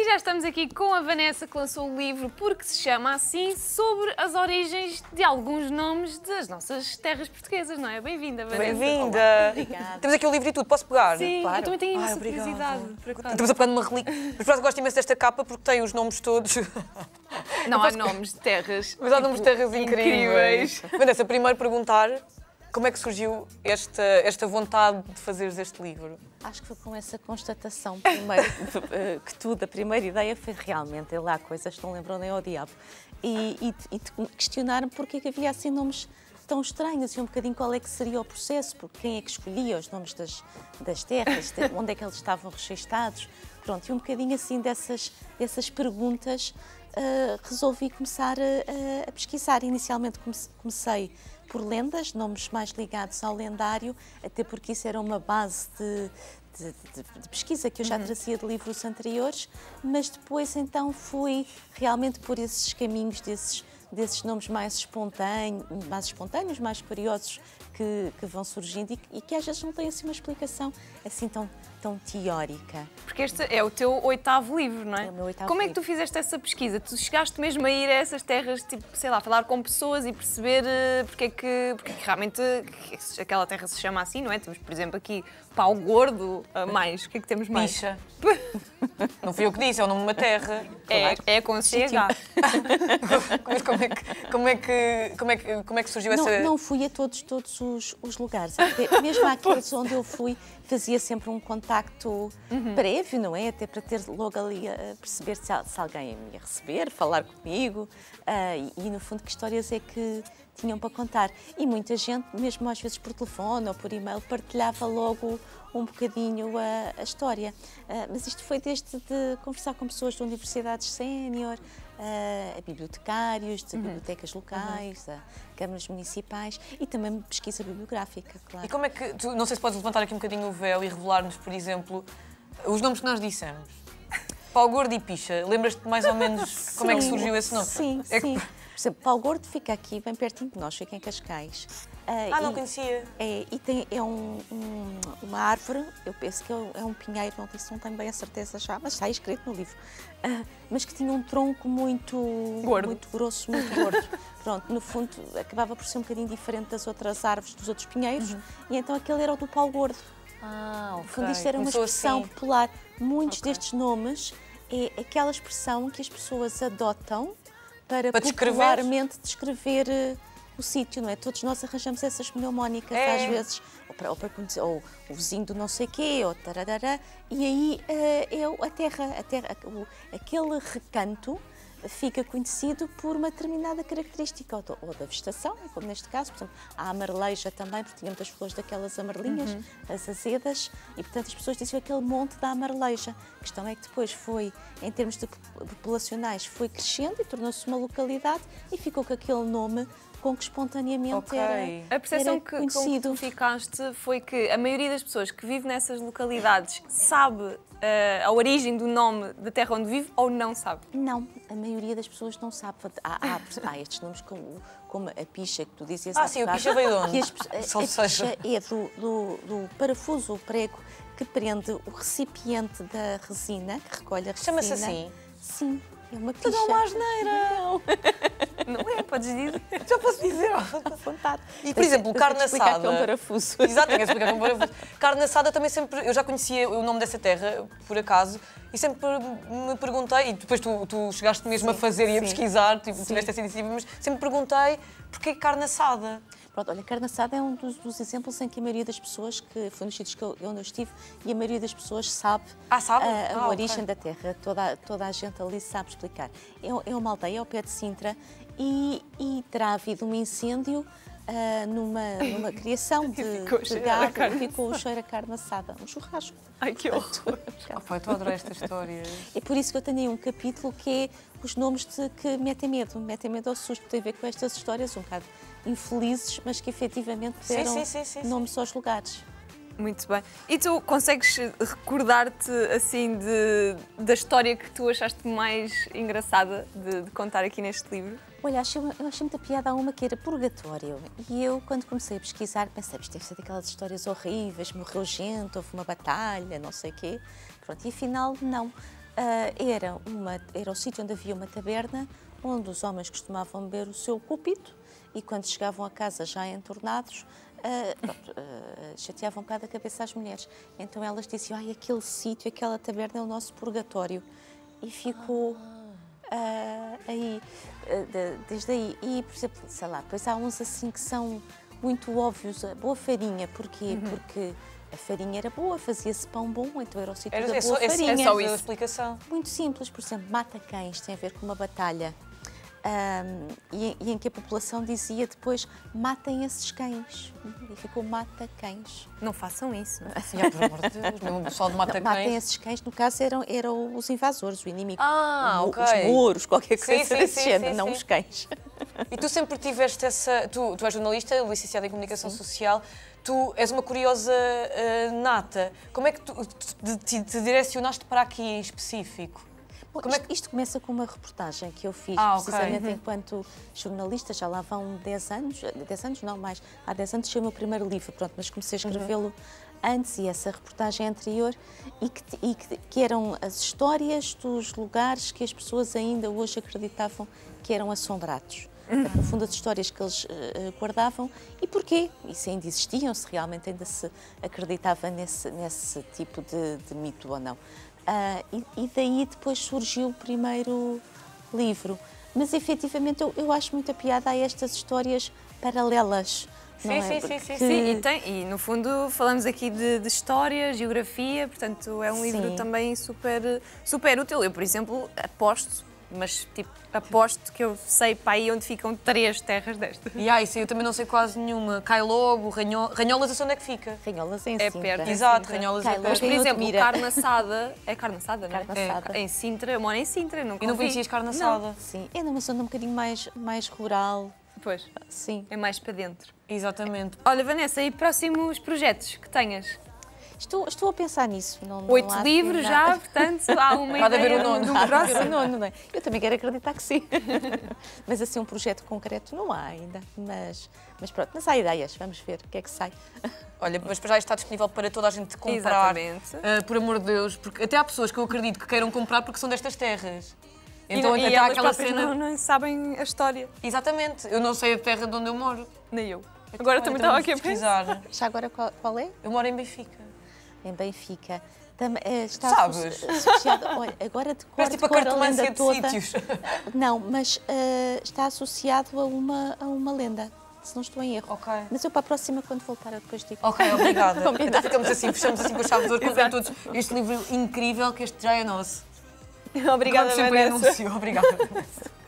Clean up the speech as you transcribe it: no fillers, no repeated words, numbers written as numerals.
já estamos aqui com a Vanessa, que lançou o livro Porque se chama assim, sobre as origens de alguns nomes das nossas terras portuguesas, não é? Bem-vinda, Vanessa. Bem-vinda! Obrigada. Temos aqui o livro e tudo, posso pegar? Sim, Claro. eu também tenho imensa obrigada. curiosidade. Por acaso. Estamos a pegar numa relíquia. Mas por acaso gosto imenso desta capa porque tem os nomes todos. Não há nomes de terras. Mas há nomes de terras incríveis. Vanessa, primeiro perguntar como é que surgiu esta vontade de fazeres este livro? Acho que foi com essa constatação primeiro que tudo, a primeira ideia foi realmente lá coisas que não lembram nem ao diabo. E questionar-me porque é que havia assim nomes tão estranhos e um bocadinho qual é que seria o processo, porque quem é que escolhia os nomes das terras, onde é que eles estavam registados. Pronto, e um bocadinho assim dessas perguntas resolvi começar a pesquisar. Inicialmente comecei por lendas, nomes mais ligados ao lendário, até porque isso era uma base de pesquisa que eu já trazia de livros anteriores, mas depois então fui realmente por esses caminhos desses nomes mais espontâneos, mais curiosos que vão surgindo e que às vezes não têm assim uma explicação assim tão teórica. Porque este é o teu 8º livro, não é? É o meu 8º Como é que tu livro. fizeste essa pesquisa? Tu chegaste mesmo a ir a essas terras, tipo, sei lá, falar com pessoas e perceber porque é que realmente aquela terra se chama assim, não é? Temos, por exemplo, aqui Pau Gordo, mais. O que é que temos mais? Picha. Não fui eu que disse, é o nome de uma terra. É com CH. Como é que surgiu essa... Não fui a todos os lugares. Até mesmo àqueles onde eu fui, fazia sempre um contacto prévio, não é? Até para ter logo ali a perceber se alguém me ia receber, falar comigo e, no fundo, que histórias é que tinham para contar. E muita gente, mesmo às vezes por telefone ou por e-mail, partilhava logo um bocadinho a história. Mas isto foi desde de conversar com pessoas de universidades sénior, a bibliotecários, de bibliotecas locais, a câmaras municipais e também pesquisa bibliográfica, claro. E como é que... não sei se podes levantar aqui um bocadinho o véu e revelar-nos, por exemplo, os nomes que nós dissemos. Pau Gordo e Picha. Lembras-te mais ou menos como é que surgiu esse nome? Sim, sim. Por exemplo, Pau Gordo fica aqui, bem pertinho de nós, fica em Cascais. Não conhecia. É uma árvore, eu penso que é um pinheiro, não tenho bem a certeza já, mas está escrito no livro. Mas que tinha um tronco muito grosso, muito gordo. Pronto, no fundo, acabava por ser um bocadinho diferente das outras árvores, dos outros pinheiros, e então aquele era o do Pau Gordo. Ok. No fundo, isto era uma Começou expressão assim. popular. Muitos destes nomes é aquela expressão que as pessoas adotam para descrever? popularmente descrever o sítio, não é? Todos nós arranjamos essas mnemónicas às vezes, ou o vizinho do não sei quê, ou tararara, e aí é a terra, aquele recanto fica conhecido por uma determinada característica, ou da vegetação, como neste caso, por exemplo, a amareleja também, porque tinha muitas flores daquelas amarelinhas, as azedas, e portanto as pessoas diziam aquele monte da amareleja. A questão é que depois foi, em termos populacionais, foi crescendo e tornou-se uma localidade e ficou com aquele nome com que espontaneamente era A percepção que conhecido. tu ficaste foi que a maioria das pessoas que vive nessas localidades sabe a origem do nome da terra onde vive ou não sabe? Não, a maioria das pessoas não sabe. Há estes nomes como a picha que tu dizias. Sim, a picha veio de onde? A picha é do parafuso, o prego, que prende o recipiente da resina, que recolhe a resina. Chama-se assim? Sim, é uma picha. Tu dá uma asneira! Não é? Podes dizer? Já posso dizer? À vontade. E, por exemplo, carne assada. Que é um parafuso. Exato, tenho que explicar que é um parafuso. Carne assada também sempre... Eu já conhecia o nome dessa terra, por acaso, e sempre me perguntei, e depois tu chegaste mesmo a fazer e a pesquisar, tiveste essa iniciativa, mas sempre perguntei porquê carne assada? Pronto, olha, carne assada é um dos exemplos em que a maioria das pessoas, que foi nos sítios onde eu estive, e a maioria das pessoas sabe sabe? a origem da terra. Toda a gente ali sabe explicar. É uma aldeia ao pé de Sintra e terá havido um incêndio numa criação de gado e ficou o cheiro a carne assada, um churrasco. Ai, que horror! Eu estou a adorar esta história. É por isso que eu tenho aí um capítulo que é os nomes que metem medo ao susto. Tem a ver com estas histórias um bocado infelizes, mas que efetivamente deram nomes aos lugares. Muito bem. E tu consegues recordar-te, assim, da história que tu achaste mais engraçada de contar aqui neste livro? Olha, eu achei muita piada a uma que era Purgatório. E eu, quando comecei a pesquisar, pensei, isto deve ser daquelas histórias horríveis, morreu gente, houve uma batalha, não sei o quê. Pronto, e afinal, não. era o sítio onde havia uma taberna, onde os homens costumavam beber o seu cúpito e quando chegavam a casa já entornados, chateavam um bocado a cabeça às mulheres. Então elas diziam, ai, aquele sítio, aquela taberna é o nosso purgatório. E ficou aí, desde aí. E, por exemplo, sei lá, depois há uns assim que são muito óbvios. A boa farinha, porquê? Porque a farinha era boa, fazia-se pão bom, então era o sítio da boa farinha. É só isso a explicação. Muito simples, por exemplo, mata-cães tem a ver com uma batalha. E em que a população dizia depois, matem esses cães. E ficou mata-cães. Não façam isso. Sim, por amor de Deus, mesmo o pessoal de mata-cães. Matem esses cães, no caso eram os invasores, o inimigo. Ok. Os mouros, qualquer coisa Sim, desse género, não sim. os cães. E tu sempre tiveste essa... Tu és jornalista, licenciada em Comunicação Social, tu és uma curiosa nata. Como é que tu te direcionaste para aqui em específico? Bom, Como é isto começa com uma reportagem que eu fiz, ok. precisamente enquanto jornalista, já lá vão 10 anos, 10 anos não mais, há 10 anos foi o meu primeiro livro, pronto, mas comecei a escrevê-lo antes e essa reportagem anterior que eram as histórias dos lugares que as pessoas ainda hoje acreditavam que eram assombrados. A profunda de histórias que eles guardavam e porquê, e se ainda existiam, se realmente ainda se acreditava nesse tipo de mito ou não. E daí depois surgiu o primeiro livro. Mas efetivamente eu acho muita piada a estas histórias paralelas. Não é? Sim, e no fundo falamos aqui de história, geografia, portanto é um livro também super útil. Eu, por exemplo, aposto que eu sei para aí onde ficam 3 terras destas. Isso eu também não sei quase nenhuma. Cai Logo, Ranholas, eu sei onde é que fica. Ranholas em É Sintra. perto. Exato, Ranholas é Mas, perto. por exemplo, carne assada, é carne assada, não é? Carne assada. Em Sintra, eu moro em Sintra, nunca E não ouvi. conhecias carne assada? Não. Sim, é numa zona um bocadinho mais rural. Pois, Sim. é mais para dentro. Exatamente. Olha, Vanessa, e próximos projetos que tenhas? Estou a pensar nisso. Não 8 há livros assim já, nada. portanto, há uma Pode haver ideia um nono. do Há de próximo. haver um nono, não é? Eu também quero acreditar que sim. Mas assim, um projeto concreto não há ainda. Mas pronto, mas há ideias. Vamos ver o que é que sai. Olha, mas já está disponível para toda a gente comprar. Exatamente. Por amor de Deus, porque até há pessoas que eu acredito que queiram comprar porque são destas terras. Então e até há elas aquela próprias cena. não sabem a história. Exatamente, eu não sei a terra de onde eu moro. Nem eu. Agora também estava aqui a pensar. pesquisar. Já agora qual é? Eu moro em Benfica. Em Benfica. Está Sabes? associado. Olha, agora Parece tipo a cartomância de sítios. Não, mas está associado a uma lenda, se não estou em erro. Ok. Mas eu para a próxima, quando voltar, eu depois digo. Ok, obrigada. Combinado. Então ficamos assim, fechamos assim com a chave de ouro, comprem todos este livro incrível que este já é nosso. Obrigada, Vamos sempre em Vanessa. anúncio. Obrigada, Vanessa.